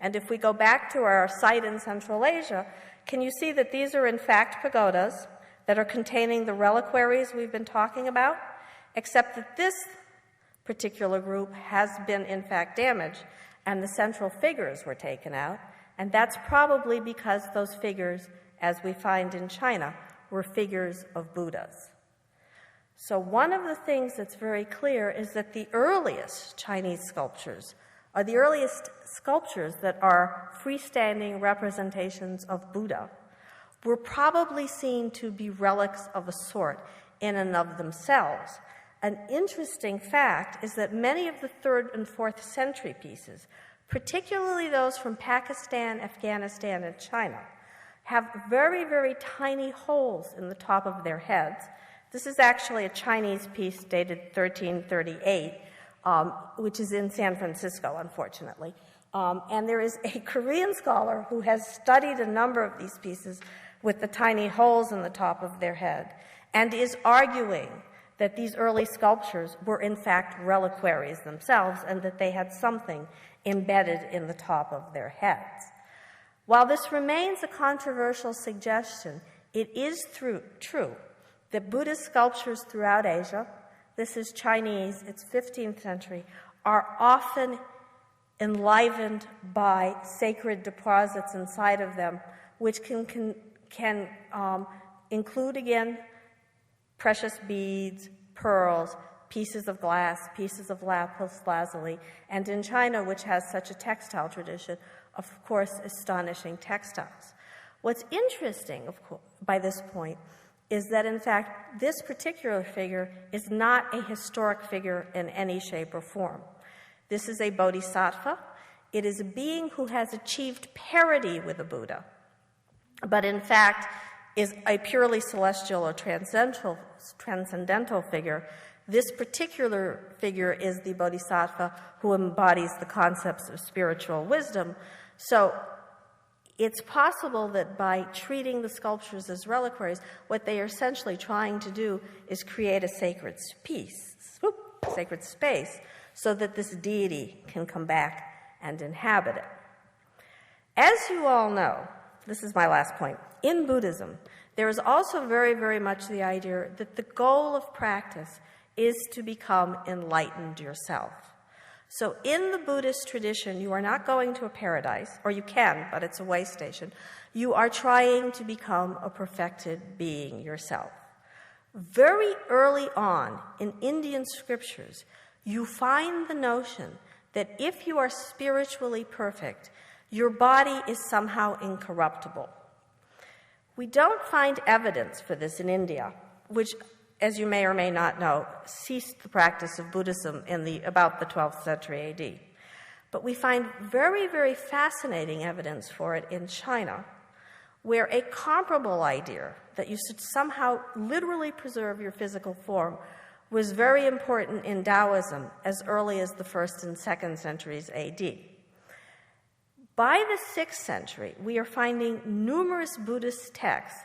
And if we go back to our site in Central Asia, can you see that these are in fact pagodas that are containing the reliquaries we've been talking about, except that this particular group has been in fact damaged and the central figures were taken out, and that's probably because those figures, as we find in China, were figures of Buddhas. So one of the things that's very clear is that the earliest Chinese sculptures are the earliest sculptures that are freestanding representations of Buddha were probably seen to be relics of a sort in and of themselves. An interesting fact is that many of the 3rd and 4th century pieces, particularly those from Pakistan, Afghanistan, and China, have very, very tiny holes in the top of their heads. This is actually a Chinese piece dated 1338, which is in San Francisco, unfortunately. And there is a Korean scholar who has studied a number of these pieces with the tiny holes in the top of their head and is arguing that these early sculptures were in fact reliquaries themselves and that they had something embedded in the top of their heads. While this remains a controversial suggestion, it is true that Buddhist sculptures throughout Asia, this is Chinese, it's 15th century, are often enlivened by sacred deposits inside of them, which can include, again, precious beads, pearls, pieces of glass, pieces of lapis lazuli, and in China, which has such a textile tradition, of course, astonishing textiles. What's interesting, of course, by this point is that, in fact, this particular figure is not a historic figure in any shape or form. This is a Bodhisattva. It is a being who has achieved parity with a Buddha, but in fact is a purely celestial or transcendental figure. This particular figure is the Bodhisattva who embodies the concepts of spiritual wisdom. So it's possible that by treating the sculptures as reliquaries, what they are essentially trying to do is create a sacred sacred space, so that this deity can come back and inhabit it. As you all know, this is my last point, in Buddhism, there is also very, very much the idea that the goal of practice is to become enlightened yourself. So in the Buddhist tradition, you are not going to a paradise, or you can, but it's a way station. You are trying to become a perfected being yourself. Very early on in Indian scriptures, you find the notion that if you are spiritually perfect, your body is somehow incorruptible. We don't find evidence for this in India, which, as you may or may not know, ceased the practice of Buddhism in about the 12th century AD. But we find very, very fascinating evidence for it in China, where a comparable idea that you should somehow literally preserve your physical form was very important in Taoism as early as the 1st and 2nd centuries AD. By the 6th century, we are finding numerous Buddhist texts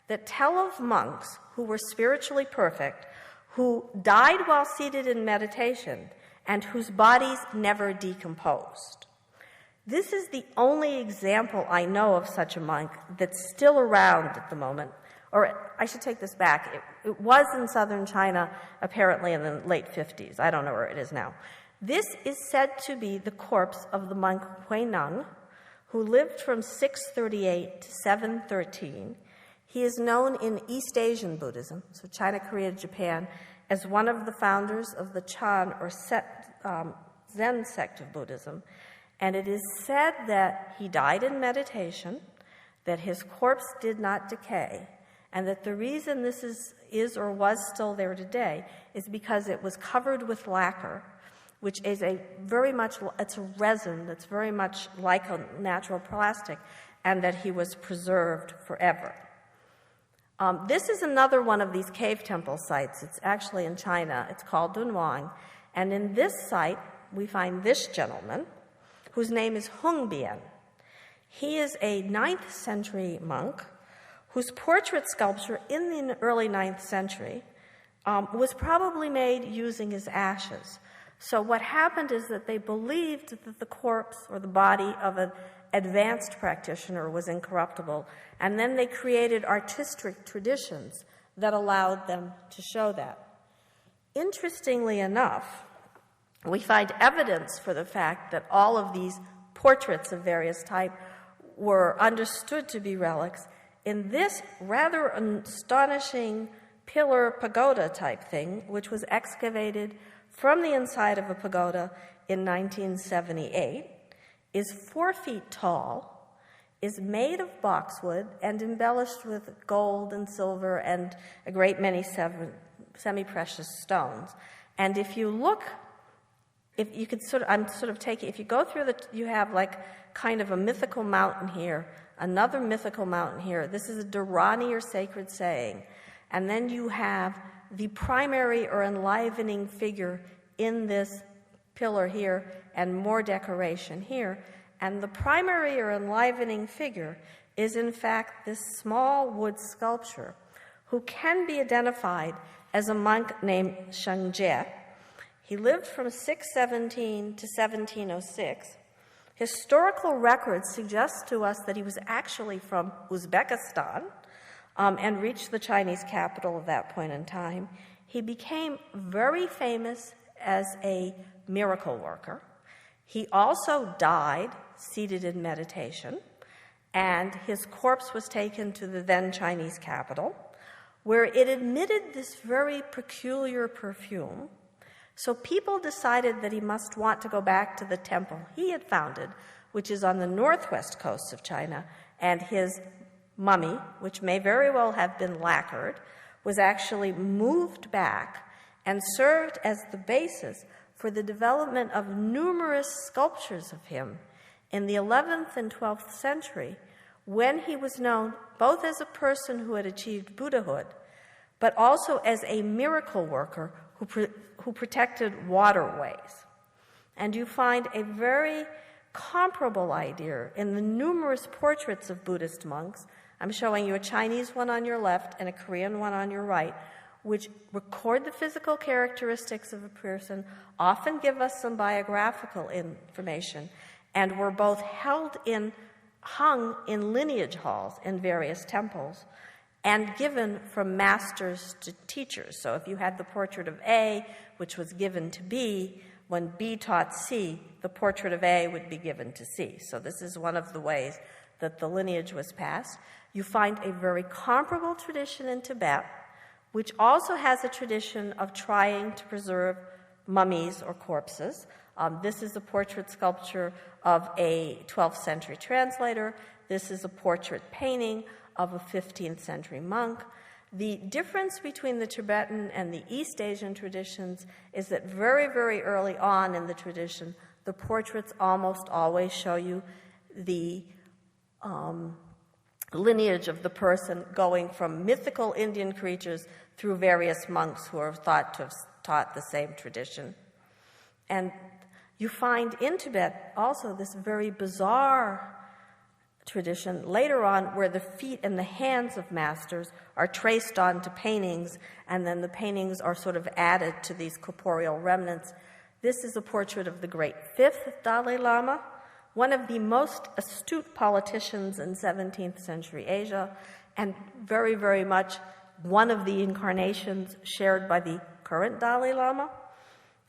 that tell of monks who were spiritually perfect, who died while seated in meditation, and whose bodies never decomposed. This is the only example I know of such a monk that's still around at the moment. Or I should take this back. It was in southern China, apparently in the late 50s. I don't know where it is now. This is said to be the corpse of the monk Huineng, who lived from 638 to 713. He is known in East Asian Buddhism, so China, Korea, Japan, as one of the founders of the Chan or Zen sect of Buddhism. And it is said that he died in meditation, that his corpse did not decay, and that the reason this is or was still there today is because it was covered with lacquer, which is it's a resin that's very much like a natural plastic, and that he was preserved forever. This is another one of these cave temple sites. It's actually in China. It's called Dunhuang. And in this site, we find this gentleman, whose name is Hung Bian. He is a 9th century monk whose portrait sculpture in the early 9th century was probably made using his ashes. So what happened is that they believed that the corpse or the body of an advanced practitioner was incorruptible, and then they created artistic traditions that allowed them to show that. Interestingly enough, we find evidence for the fact that all of these portraits of various type were understood to be relics in this rather astonishing pillar pagoda type thing, which was excavated from the inside of a pagoda in 1978, is 4 feet tall, is made of boxwood and embellished with gold and silver and a great many semi-precious stones. And if you look, if you could I'm taking, if you go through you have like kind of a mythical mountain here, another mythical mountain here. This is a Dharani or sacred saying. And then you have the primary or enlivening figure in this pillar here and more decoration here. And the primary or enlivening figure is in fact this small wood sculpture who can be identified as a monk named Shangjie. He lived from 617 to 1706. Historical records suggest to us that he was actually from Uzbekistan and reached the Chinese capital at that point in time. He became very famous as a miracle worker. He also died seated in meditation, and his corpse was taken to the then Chinese capital, where it emitted this very peculiar perfume. So people decided that he must want to go back to the temple he had founded, which is on the northwest coast of China, and his mummy, which may very well have been lacquered, was actually moved back and served as the basis for the development of numerous sculptures of him in the 11th and 12th century, when he was known both as a person who had achieved Buddhahood, but also as a miracle worker who protected waterways. And you find a very comparable idea in the numerous portraits of Buddhist monks. I'm showing you a Chinese one on your left and a Korean one on your right, which record the physical characteristics of a person, often give us some biographical information, and were both hung in lineage halls in various temples, and given from masters to teachers. So if you had the portrait of A, which was given to B, when B taught C, the portrait of A would be given to C. So this is one of the ways that the lineage was passed. You find a very comparable tradition in Tibet, which also has a tradition of trying to preserve mummies or corpses. This is a portrait sculpture of a 12th century translator. This is a portrait painting of a 15th century monk. The difference between the Tibetan and the East Asian traditions is that very, very early on in the tradition, the portraits almost always show you the lineage of the person going from mythical Indian creatures through various monks who are thought to have taught the same tradition. And you find in Tibet also this very bizarre tradition later on where the feet and the hands of masters are traced onto paintings, and then the paintings are sort of added to these corporeal remnants. This is a portrait of the great 5th Dalai Lama, one of the most astute politicians in 17th century Asia, and very, very much one of the incarnations shared by the current Dalai Lama.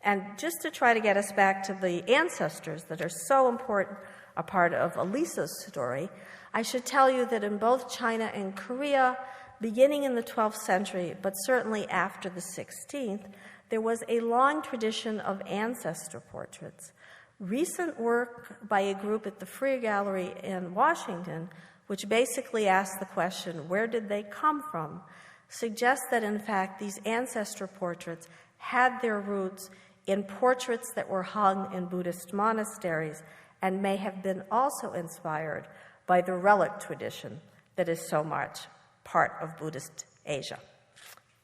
And just to try to get us back to the ancestors that are so important a part of Elisa's story, I should tell you that in both China and Korea, beginning in the 12th century, but certainly after the 16th, there was a long tradition of ancestor portraits. Recent work by a group at the Freer Gallery in Washington, which basically asked the question, where did they come from, suggests that in fact these ancestor portraits had their roots in portraits that were hung in Buddhist monasteries and may have been also inspired by the relic tradition that is so much part of Buddhist Asia.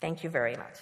Thank you very much.